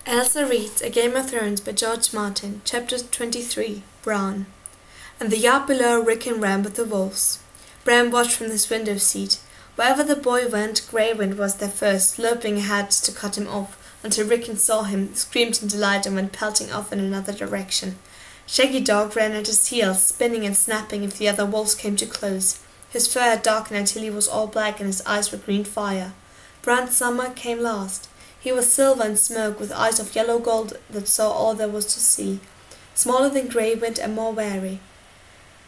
Elsa reads A Game of Thrones by George Martin, Chapter 23, Bran. And the yard below Rickon ran with the wolves. Bran watched from his window seat. Wherever the boy went, Grey Wind was there first, loping ahead to cut him off, until Rickon saw him, screamed in delight, and went pelting off in another direction. Shaggy Dog ran at his heels, spinning and snapping if the other wolves came too close. His fur had darkened until he was all black, and his eyes were green fire. Bran's summer came last. He was silver and smoke, with eyes of yellow gold that saw all there was to see, smaller than Grey Wind and more wary.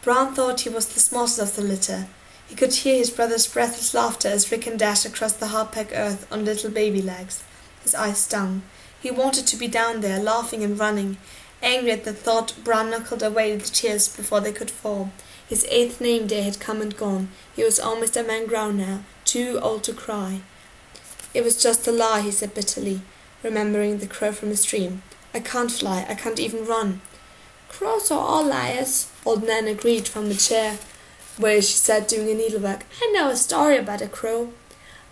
Bran thought he was the smartest of the litter. He could hear his brother's breathless laughter as Rickon dashed across the hard-packed earth on little baby legs. His eyes stung. He wanted to be down there, laughing and running. Angry at the thought, Bran knuckled away the tears before they could fall. His 8th name day had come and gone. He was almost a man grown now, too old to cry. It was just a lie, he said bitterly, remembering the crow from his dream. I can't fly, I can't even run. Crows are all liars, old Nan agreed from the chair where she sat doing her needlework. I know a story about a crow.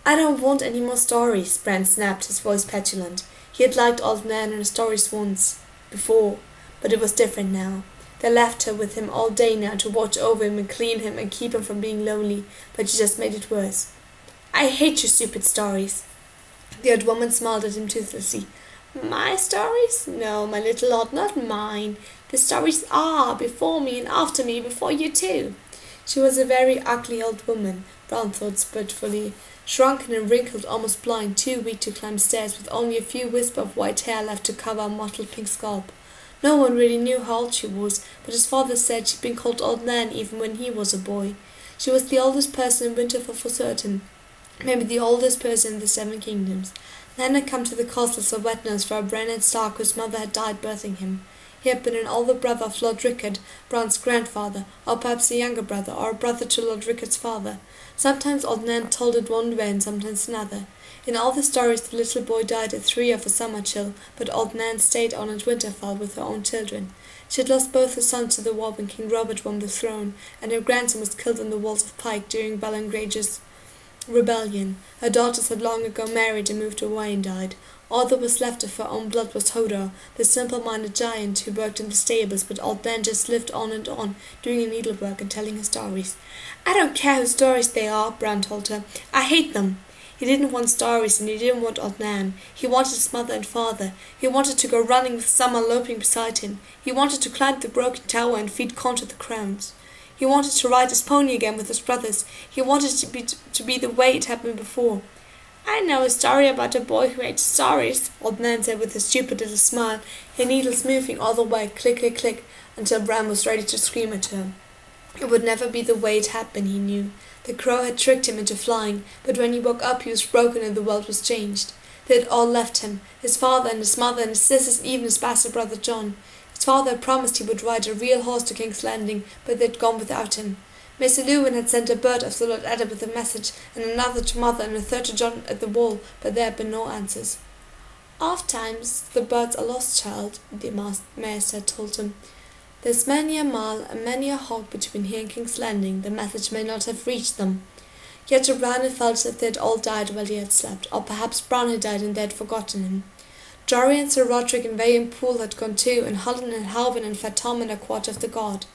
I don't want any more stories, Bran snapped, his voice petulant. He had liked old Nan and her stories once, before, but it was different now. They left her with him all day now to watch over him and clean him and keep him from being lonely, but she just made it worse. I hate your stupid stories. The old woman smiled at him toothlessly. My stories? No, my little lord, not mine. The stories are before me and after me, before you too. She was a very ugly old woman, Bran thought spitefully, shrunken and wrinkled, almost blind, too weak to climb stairs, with only a few wisps of white hair left to cover a mottled pink scalp. No one really knew how old she was, but his father said she'd been called Old Nan even when he was a boy. She was the oldest person in Winterfell for certain. Maybe the oldest person in the 7 Kingdoms. Nan had come to the castles of Wetnose for a Brennan Stark whose mother had died birthing him. He had been an older brother of Lord Rickard, Bran's grandfather, or perhaps a younger brother, or a brother to Lord Rickard's father. Sometimes old Nan told it one way and sometimes another. In all the stories the little boy died at 3 of a summer chill, but old Nan stayed on at Winterfell with her own children. She had lost both her sons to the war when King Robert won the throne, and her grandson was killed on the walls of Pike during Balon Greyjoy's rebellion. Her daughters had long ago married and moved away and died. All that was left of her own blood was Hodor, the simple-minded giant who worked in the stables, but old Nan just lived on and on, doing her needlework and telling her stories. I don't care whose stories they are, Bran told her. I hate them. He didn't want stories, and he didn't want old Nan. He wanted his mother and father. He wanted to go running with Summer loping beside him. He wanted to climb the broken tower and feed corn to the crows. He wanted to ride his pony again with his brothers. He wanted to be the way it had been before. I know a story about a boy who ate stories, old Nan said with a stupid little smile, her needles moving all the way, click, click, click, until Bran was ready to scream at her. It would never be the way it had been, he knew. The crow had tricked him into flying, but when he woke up he was broken and the world was changed. They had all left him, his father and his mother and his sisters and even his bastard brother Jon. His father had promised he would ride a real horse to King's Landing, but they had gone without him. Maester Luwin had sent a bird after Lord Eddard with a message, and another to Mother and a third to Jon at the wall, but there had been no answers. Oft-times the bird's a lost child, the master had told him. There's many a mile and many a hog between here and King's Landing. The message may not have reached them. Yet Bran had felt that they had all died while he had slept, or perhaps Bran had died and they had forgotten him. Jory and Sir Roderick and Way and Poole had gone too, and Haldon and Halvin and Fat Tom and a quarter of the guard.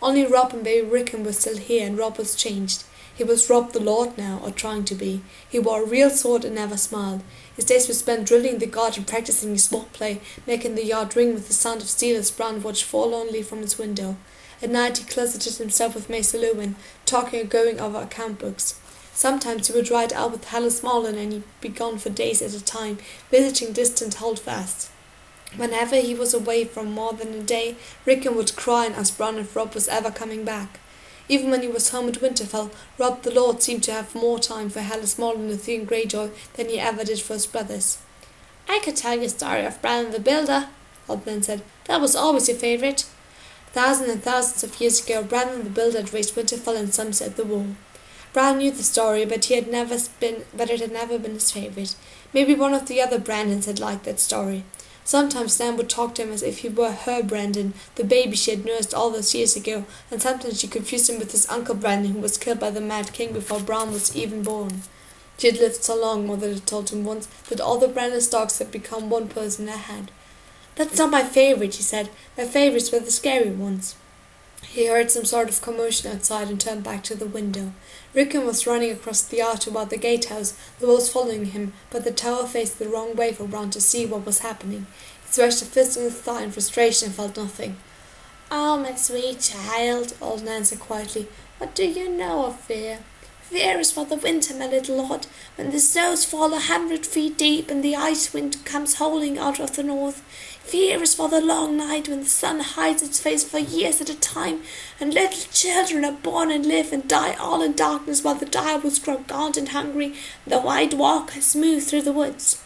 Only Robb and baby Rickon were still here, and Robb was changed. He was Robb the Lord now, or trying to be. He wore a real sword and never smiled. His days were spent drilling the guard and practicing his swordplay, making the yard ring with the sound of steel as Bran watched forlornly from his window. At night he closeted himself with Maester Luwin, talking and going over account books. Sometimes he would ride out with Hallis Marlin, and he'd be gone for days at a time, visiting distant holdfasts. Whenever he was away for more than a day, Rickon would cry and ask Bran if Robb was ever coming back. Even when he was home at Winterfell, Robb the Lord seemed to have more time for Hallis Marlin and Theon Greyjoy than he ever did for his brothers. I could tell you a story of Bran the Builder, old Nan said. That was always your favourite. Thousands and thousands of years ago, Bran the Builder had raised Winterfell and Somerset the Wall. Bran knew the story, but it had never been his favourite. Maybe one of the other Brandons had liked that story. Sometimes Nan would talk to him as if he were her Brandon, the baby she had nursed all those years ago, and sometimes she confused him with his uncle Brandon, who was killed by the Mad King before Bran was even born. She had lived so long, Mother had told him once, that all the Brennus dogs had become one person in her head. "That's not my favourite," she said. "My favourites were the scary ones." He heard some sort of commotion outside and turned back to the window. Rickon was running across the yard toward the gatehouse, the wolves following him, but the tower faced the wrong way for Bran to see what was happening. He smashed a fist on his thigh in frustration and felt nothing. "Oh, my sweet child," old Nan said quietly, "what do you know of fear? Fear is for the winter, my little lord, when the snows fall 100 feet deep and the ice wind comes howling out of the north. Fear is for the long night when the sun hides its face for years at a time, and little children are born and live and die all in darkness while the direwolves grow gaunt and hungry, and the white walkers move through the woods."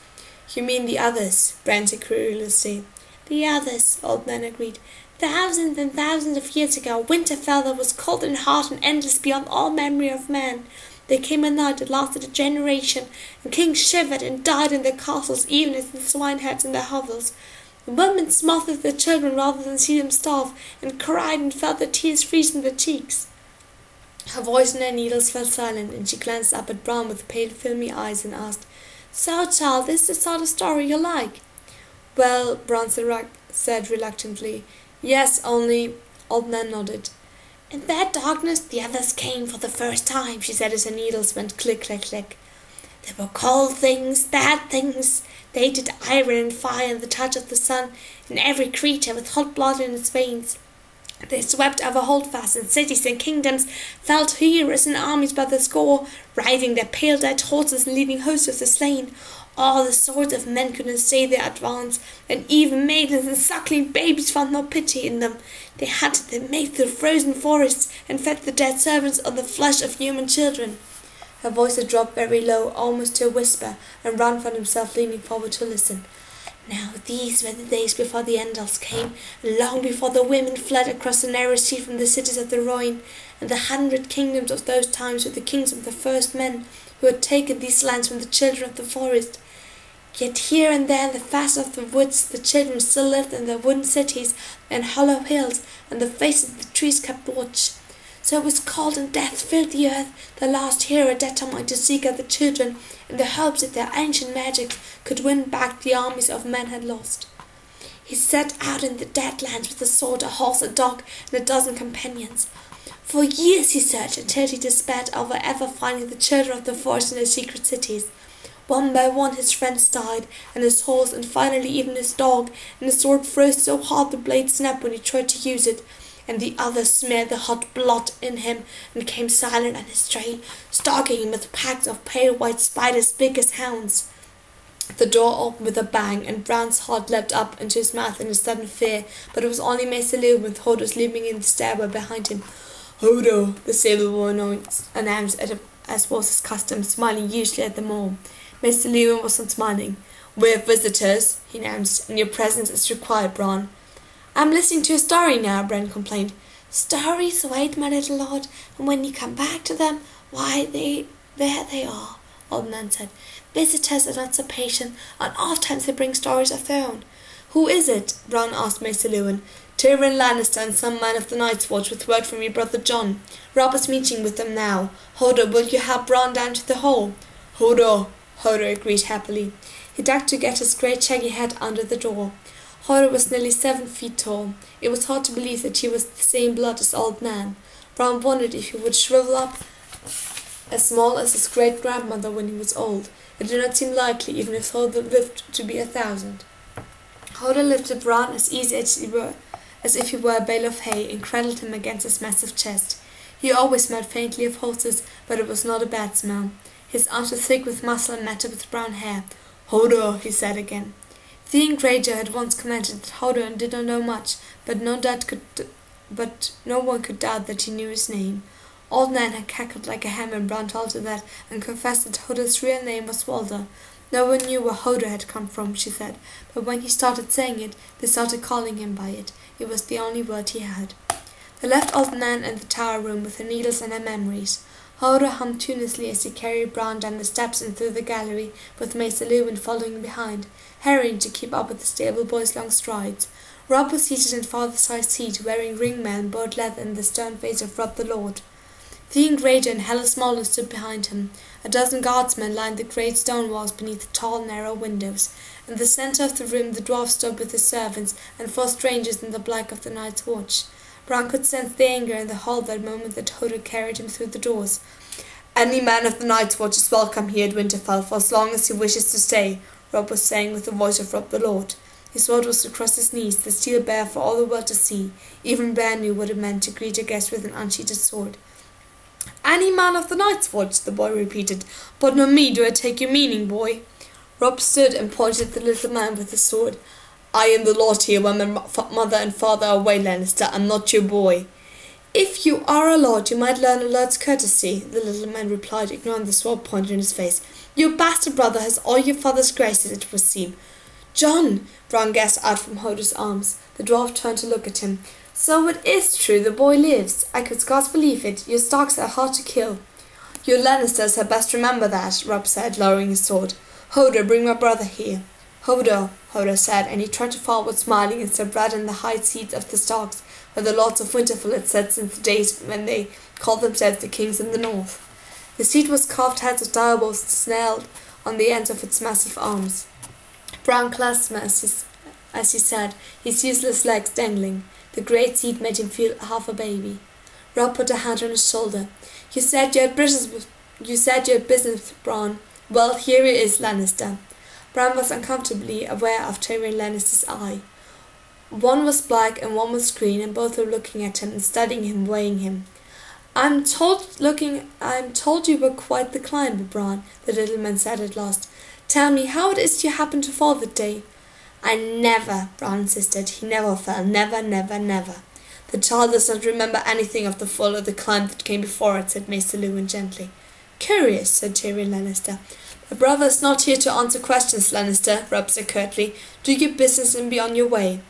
"You mean the others?" Bran said querulously. "The others," Old Nan agreed. "Thousands and thousands of years ago, winter fell that was cold and hard and endless beyond all memory of man. There came a night that lasted a generation, and kings shivered and died in their castles even as the swineherds in their hovels. The women smothered their children rather than see them starve, and cried and felt their tears freeze in their cheeks." Her voice and her needles fell silent, and she glanced up at Bran with pale, filmy eyes and asked, "So, child, this is the sort of story you like?" "Well," Bran said reluctantly, "yes, only—" Old Nan nodded. "In that darkness the others came for the first time," she said as her needles went click, click, click. "There were cold things, bad things. They hated iron and fire and the touch of the sun, and every creature with hot blood in its veins. They swept over holdfasts and cities and kingdoms, felled heroes and armies by the score, riding their pale dead horses and leaving hosts of the slain. All the swords of men couldn't stay their advance, and even maidens and suckling babies found no pity in them. They hunted their mates through frozen forests and fed the dead servants on the flesh of human children." Her voice had dropped very low, almost to a whisper, and Bran found himself leaning forward to listen. "Now these were the days before the Andals came, and long before the women fled across the narrow sea from the cities of the Rhoyne, and the 100 kingdoms of those times were the kings of the first men who had taken these lands from the children of the forest. Yet here and there in the fastness of the woods the children still lived in their wooden cities and hollow hills, and the faces of the trees kept watch. So it was cold and death filled the earth. The last hero determined to seek out the children in the hopes that their ancient magic could win back the armies of men had lost. He set out in the dead lands with a sword, a horse, a dog, and a dozen companions. For years he searched until he despaired over ever finding the children of the forest in their secret cities. One by one his friends died, and his horse, and finally even his dog, and his sword froze so hard the blade snapped when he tried to use it, and the others smeared the hot blood in him and came silent on his trail, stalking him with packs of pale white spiders big as hounds. The door opened with a bang, and Bran's heart leapt up into his mouth in a sudden fear, but it was only Maester Luwin with Hodor sleeping in the stairway behind him. "Hodor," the sable woman announced, as was his custom, smiling usually at them all. Maester Luwin wasn't smiling. "We have visitors," he announced, "and your presence is required, Bran." "I'm listening to a story now," Bran complained. "Stories wait, my little lord, and when you come back to them, why, there they are," Old Nan said. "Visitors are not so patient, and oft-times they bring stories of their own." "Who is it?" Bran asked Maester Luwin. "Tyrion Lannister and some man of the Night's Watch with word from your brother Jon. Robb is meeting with them now. Hodor, will you help Bran down to the hole?" "Hodor," Hodor agreed happily. He ducked to get his great shaggy head under the door. Hodor was nearly 7 feet tall. It was hard to believe that he was the same blood as Old Nan. Bran wondered if he would shrivel up as small as his great-grandmother when he was old. It did not seem likely, even if Hodor lived to be 1,000. Hodor lifted Bran as easy as if he were a bale of hay, and cradled him against his massive chest. He always smelled faintly of horses, but it was not a bad smell. His arms were thick with muscle and matted with brown hair. "Hodor," he said again. Theon Greyjoy had once commented that Hodor did not know much, but no one could doubt that he knew his name. Old Nan had cackled like a hen when Bran told her that, and confessed that Hodor's real name was Walder. No one knew where Hodor had come from, she said, but when he started saying it, they started calling him by it. It was the only word he had. They left Old Nan in the tower room with her needles and her memories. Hodor hummed tunelessly as he carried Bran down the steps and through the gallery, with Maester Luwin following behind, hurrying to keep up with the stable boy's long strides. Robb was seated in father-sized seat, wearing ringmail and bowed leather in the stern face of Robb the Lord. Theon Greyjoy and Helen Smallwood stood behind him. A dozen guardsmen lined the great stone walls beneath the tall, narrow windows. In the centre of the room the dwarf stood with his servants and 4 strangers in the black of the night's watch. Bran could sense the anger in the hall that moment that Hodor carried him through the doors. "Any man of the Night's Watch is welcome here at Winterfell for as long as he wishes to stay," Robb was saying with the voice of Robb the Lord. His sword was across his knees, the steel bare for all the world to see. Even Bran knew what it meant to greet a guest with an unsheathed sword. "Any man of the Night's Watch," the boy repeated. "But not me, do I take your meaning, boy?" Robb stood and pointed at the little man with his sword. "I am the lord here when my mother and father are away, Lannister. I'm not your boy." "If you are a lord, you might learn a lord's courtesy," the little man replied, ignoring the sword pointed in his face. "Your bastard brother has all your father's graces, it would seem." "Jon!" Bran gasped out from Hodor's arms. The dwarf turned to look at him. "So it is true, the boy lives. I could scarce believe it. Your Starks are hard to kill." "Your Lannisters had best remember that," Robb said, lowering his sword. "Hodor, bring my brother here." "Hodor," Hodor said, and he turned to forward, smiling, and stared right in the high seats of the Starks, where the lords of Winterfell had sat since the days when they called themselves the kings in the north. The seat was carved heads of direwolves snailed on the ends of its massive arms. Bran clasped him as he sat, his useless legs dangling. The great seat made him feel half a baby. Robb put a hand on his shoulder. You said you had business with Bran. Well, here he is, Lannister." Bran was uncomfortably aware of Tyrion Lannister's eye. One was black and one was green, and both were looking at him and studying him, weighing him. I'm told you were quite the climber, Bran," the little man said at last. "Tell me how it is you happened to fall that day." "I never," Bran insisted. "He never fell. Never, never, never." "The child does not remember anything of the fall or the climb that came before it," said Maester Luwin gently. "Curious," said Tyrion Lannister. "My brother is not here to answer questions, Lannister," Robb said curtly. "Do your business and be on your way."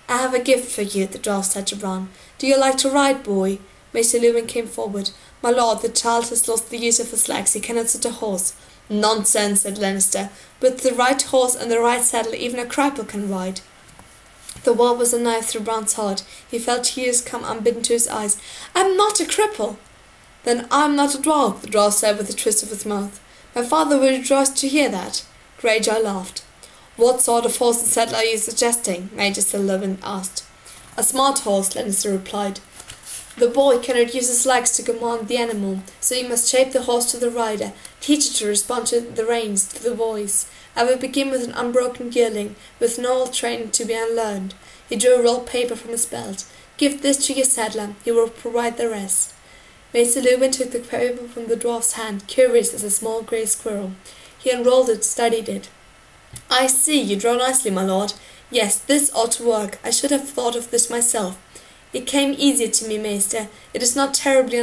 "I have a gift for you," the dwarf said to Bran. "Do you like to ride, boy?" Maester Luwin came forward. "My lord, the child has lost the use of his legs. He cannot sit a horse." "Nonsense," said Lannister. "With the right horse and the right saddle, even a cripple can ride." The word was a knife through Bran's heart. He felt tears come unbidden to his eyes. "I'm not a cripple." "Then I'm not a dwarf," the dwarf said with a twist of his mouth. "My father will rejoice to hear that." Greyjoy laughed. "What sort of horse and saddle are you suggesting?" Maester Luwin asked. "A smart horse," Lannister replied. "The boy cannot use his legs to command the animal, so you must shape the horse to the rider, teach it to respond to the reins, to the voice. I will begin with an unbroken yearling, with no old training to be unlearned." He drew a rolled paper from his belt. "Give this to your saddler, he will provide the rest." Maester Luwin took the paper from the dwarf's hand, curious as a small grey squirrel. He unrolled it, studied it. "I see, you draw nicely, my lord. Yes, this ought to work. I should have thought of this myself. It came easier to me, Maester. It is not terribly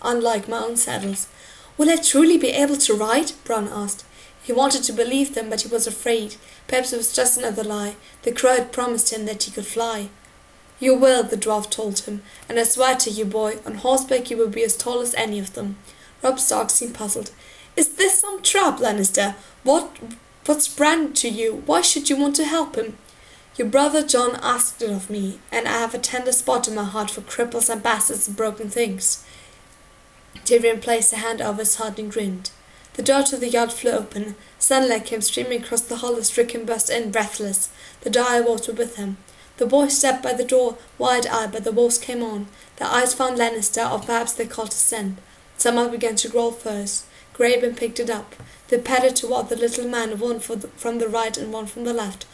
unlike my own saddles." "Will I truly be able to ride?" Bran asked. He wanted to believe them, but he was afraid. Perhaps it was just another lie. The crow had promised him that he could fly. "You will," the dwarf told him, "and I swear to you, boy, on horseback you will be as tall as any of them." Robb Stark seemed puzzled. "Is this some trap, Lannister? What's Bran to you? Why should you want to help him?" "Your brother Jon asked it of me, and I have a tender spot in my heart for cripples and bastards and broken things." Tyrion placed a hand over his heart and grinned. The door to the yard flew open. Sunlight came streaming across the hall as Rickon burst in, breathless. The direwolves were with him. The boy stepped by the door, wide-eyed, but the wolves came on. Their eyes found Lannister, or perhaps they caught his scent. Someone began to growl first. Graben picked it up. They padded toward the little man, one from the right and one from the left.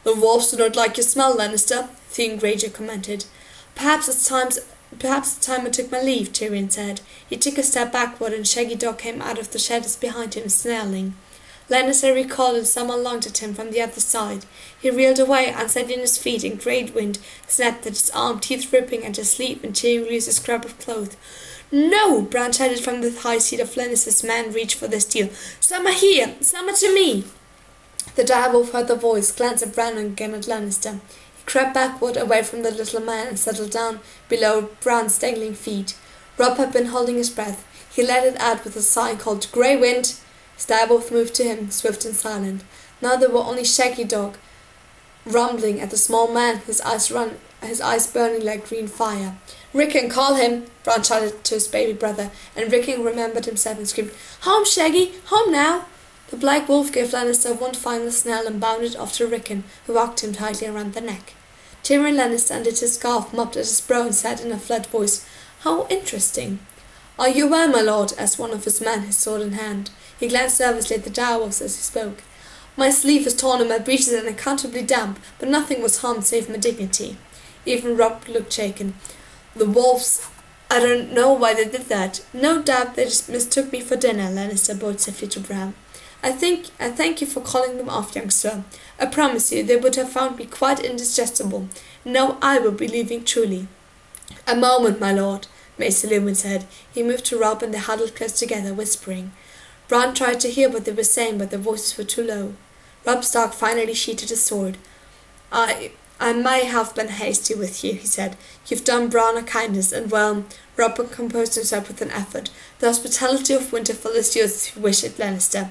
"The wolves do not like your smell, Lannister," Theon Greyjoy commented. Perhaps it's time I took my leave," Tyrion said. He took a step backward, and Shaggy Dog came out of the shadows behind him, snarling. Lannister recalled, and someone lunged at him from the other side. He reeled away, unsteady on his feet, and great wind snapped at his arm, teeth ripping at his sleeve and tearing loose a scrap of cloth. "No!" Bran shouted from the high seat of Lannister's men reached for their steel. "Some are here! Some are to me!" The direwolf heard the voice, glanced at Bran and again at Lannister. He crept backward away from the little man and settled down below Bran's dangling feet. Robb had been holding his breath. He let it out with a sigh and called, "Grey Wind!" His direwolf moved to him, swift and silent. Now there were only Shaggy Dog, rumbling at the small man, his eyes burning like green fire. "Rickon, call him!" Bran shouted to his baby brother, and Rickon remembered himself and screamed, "Home, Shaggy! Home now!" The Black Wolf gave Lannister one final snarl and bounded off to Rickon, who walked him tightly around the neck. Tyrion Lannister undid his scarf, mopped at his brow, and said in a flat voice, "How interesting." "Are you well, my lord?" asked one of his men, his sword in hand. He glanced nervously at the direwolves as he spoke. "My sleeve is torn and my breeches are unaccountably damp, but nothing was harmed save my dignity." Even Robb looked shaken. "The wolves, I don't know why they did that. No doubt they just mistook me for dinner," Lannister bowed stiffly to Bran. I thank you for calling them off, young sir. I promise you they would have found me quite indigestible. Now I will be leaving truly." "A moment, my lord," Maester Luwin said. He moved to Robb and they huddled close together, whispering. Bran tried to hear what they were saying, but their voices were too low. Robb Stark finally sheathed his sword. I may have been hasty with you," he said. "You've done Bran a kindness, and well—" Robb composed himself with an effort. "The hospitality of Winterfell is yours if you wish it, Lannister."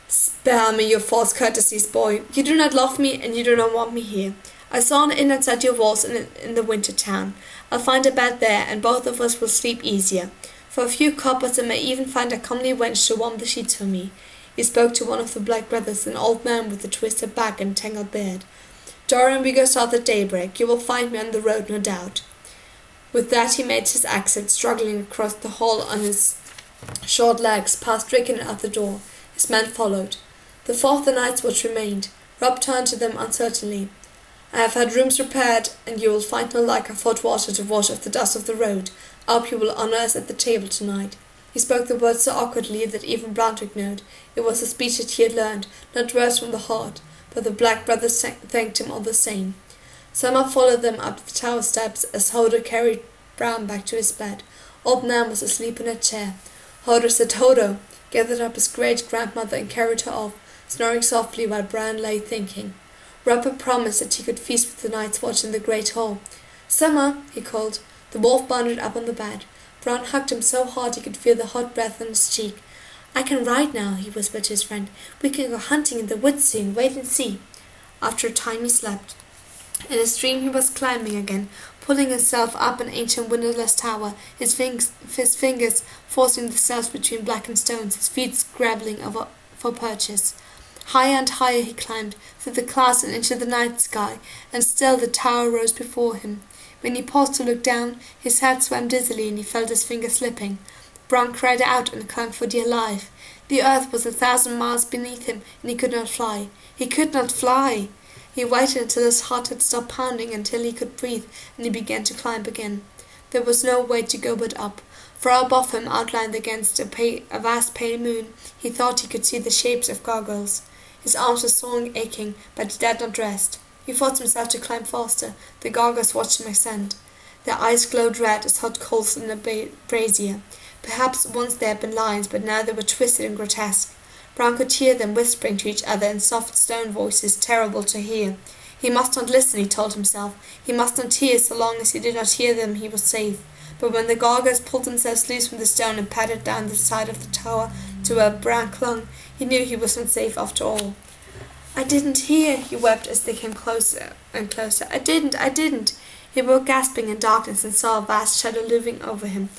"Spare me your false courtesies, boy. You do not love me, and you do not want me here. I saw an inn outside your walls in the winter town. I'll find a bed there, and both of us will sleep easier. For a few coppers I may even find a comely wench to warm the sheets for me." He spoke to one of the Black Brothers, an old man with a twisted back and tangled beard. "Doran, we go south at daybreak. You will find me on the road, no doubt." With that he made his exit, struggling across the hall on his short legs, past Rickon and out the door. His men followed. The 4th the Night's Watch remained. Robb turned to them uncertainly. "I have had rooms repaired, and you will find no lack of hot water to wash off the dust of the road. I hope you will honour us at the table tonight." He spoke the words so awkwardly that even Bran took note. It was a speech that he had learned, not words from the heart, but the Black Brothers thanked him all the same. Summer followed them up the tower steps as Hodor carried Bran back to his bed. Old Nan was asleep in a chair. Hodor said "Hodor," gathered up his great-grandmother and carried her off, snoring softly while Bran lay thinking. Robb had promised that he could feast with the Night's Watch in the great hall. "Summer," he called. The wolf bounded up on the bed. Bran hugged him so hard he could feel the hot breath on his cheek. "I can ride now," he whispered to his friend. "We can go hunting in the woods soon. Wait and see." After a time he slept. In his dream he was climbing again, pulling himself up an ancient windowless tower, his fingers forcing themselves between blackened stones, his feet scrabbling over for perches. Higher and higher he climbed, through the clouds and into the night sky, and still the tower rose before him. When he paused to look down, his head swam dizzily and he felt his fingers slipping. Bran cried out and clung for dear life. The earth was 1,000 miles beneath him, and he could not fly. He could not fly! He waited until his heart had stopped pounding, until he could breathe, and he began to climb again. There was no way to go but up. Far above him, outlined against a vast pale moon, he thought he could see the shapes of gargoyles. His arms were sore and aching, but he dared not rest. He forced himself to climb faster. The gargoyles watched him ascend. Their eyes glowed red as hot coals in a brazier. Perhaps once they had been lions, but now they were twisted and grotesque. Bran could hear them whispering to each other in soft stone voices, terrible to hear. He must not listen, he told himself. He must not hear. So long as he did not hear them, he was safe. But when the gargoyles pulled themselves loose from the stone and pattered down the side of the tower to where Bran clung, he knew he was not safe after all. "I didn't hear," he wept as they came closer and closer. I didn't. He woke gasping in darkness and saw a vast shadow looming over him.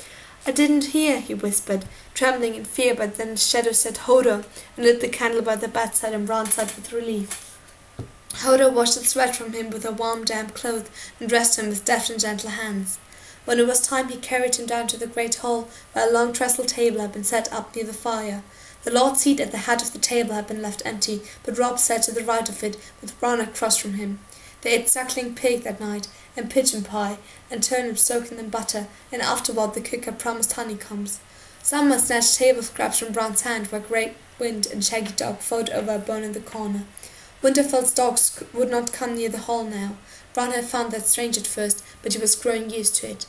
"I didn't hear," he whispered, trembling in fear, but then the shadow said "Hodor," and lit the candle by the bedside, and Bran sighed with relief. Hodor washed the sweat from him with her warm, damp cloth, and dressed him with deft and gentle hands. When it was time, he carried him down to the great hall, where a long trestle table had been set up near the fire. The Lord's seat at the head of the table had been left empty, but Robb sat to the right of it, with Bran across from him. They ate suckling pig that night, and pigeon pie, and turnips soaked in butter, and afterward the cook had promised honeycombs. Someone snatched table scraps from Bran's hand, where Grey Wind and Shaggy Dog fought over a bone in the corner. Winterfell's dogs would not come near the hall now. Bran had found that strange at first, but he was growing used to it.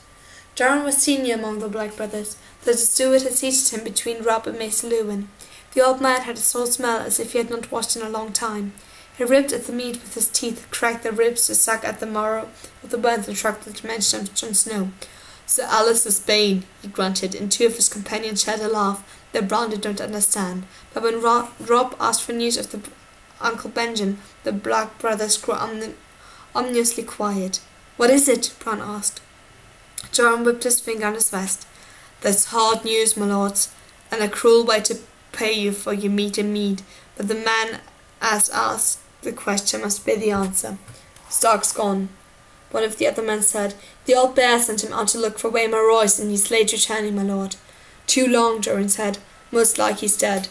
Doran was senior among the Black Brothers. The steward had seated him between Robb and Maester Luwin. The old man had a sore smell, as if he had not washed in a long time. He ripped at the meat with his teeth, cracked the ribs to suck at the marrow of the bones, and shrugged at the mention of Jon Snow. "Sir Alistair's bane," he grunted, and two of his companions shared a laugh that Bran did not understand. But when Robb asked for news of Uncle Benjen, the Black Brothers grew ominously quiet. "What is it?" Bran asked. Joran whipped his finger on his vest. "That's hard news, my lords, and a cruel way to pay you for your meat and mead, but the man as asked the question must be the answer. Stark's gone." One of the other men said, "The old bear sent him out to look for Waymar Royce, and he's late returning, my lord." "Too long," Joran said. "Most like he's dead."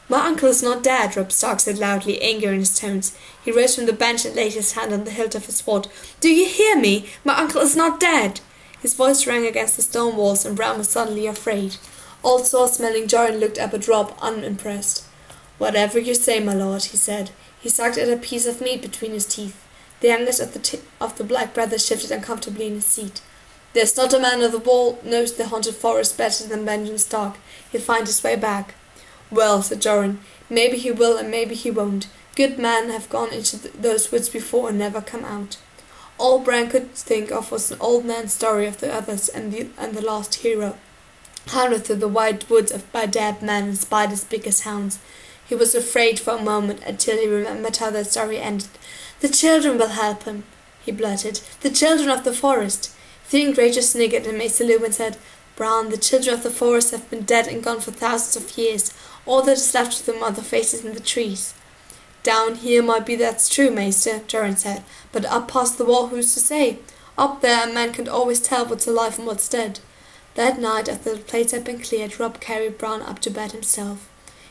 "My uncle is not dead," Robb Stark said loudly, anger in his tones. He rose from the bench and laid his hand on the hilt of his sword. "Do you hear me? My uncle is not dead!" His voice rang against the stone walls, and Bran was suddenly afraid. Old sore-smelling Joran looked up at Robb, unimpressed. "Whatever you say, my lord," he said. He sucked at a piece of meat between his teeth. The youngest of the Black Brothers shifted uncomfortably in his seat. "There's not a man of the Wall knows the haunted forest better than Benjen Stark. He'll find his way back." "Well," said Joran, "maybe he will and maybe he won't. Good men have gone into those woods before and never come out." All Bran could think of was an old man's story of the others and the lost hero, hunted through the wide woods by dead men and spiders big as hounds. He was afraid for a moment until he remembered how that story ended. "The children will help him," he blurted. "The children of the forest." Theon Greyjoy sniggered and made salute and said, "Bran, the children of the forest have been dead and gone for thousands of years. All that is left of them are the faces in the trees." "Down here might be that's true, Maester," Joran said, "but up past the wall who's to say? Up there a man can always tell what's alive and what's dead." That night, after the plates had been cleared, Robb carried Bran up to bed himself.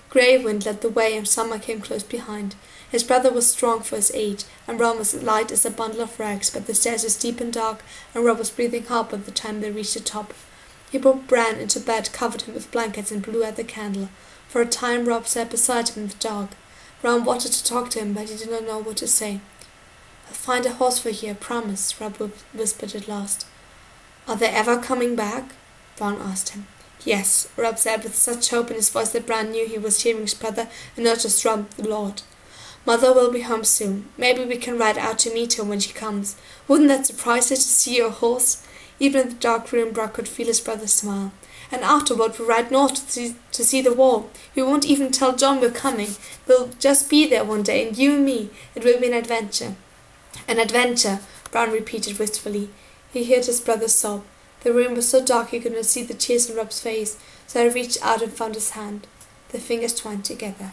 Grey Wind led the way and Summer came close behind. His brother was strong for his age, and Bran was light as a bundle of rags, but the stairs were steep and dark, and Robb was breathing hard by the time they reached the top. He brought Bran into bed, covered him with blankets, and blew out the candle. For a time Robb sat beside him in the dark. Bran wanted to talk to him, but he did not know what to say. "I'll find a horse for you, I promise," Robb whispered at last. "Are they ever coming back?" Bran asked him. "Yes," Robb said, with such hope in his voice that Bran knew he was hearing his brother and not just Robb the Lord. "Mother will be home soon. Maybe we can ride out to meet her when she comes. Wouldn't that surprise her to see your horse?" Even in the dark room Bran could feel his brother smile. "And afterward we'll ride north to see the wall. We won't even tell Jon we're coming. We'll just be there one day, and you and me. It will be an adventure." "An adventure," Bran repeated wistfully. He heard his brother sob. The room was so dark he could not see the tears in Robb's face, so he reached out and found his hand. Their fingers twined together.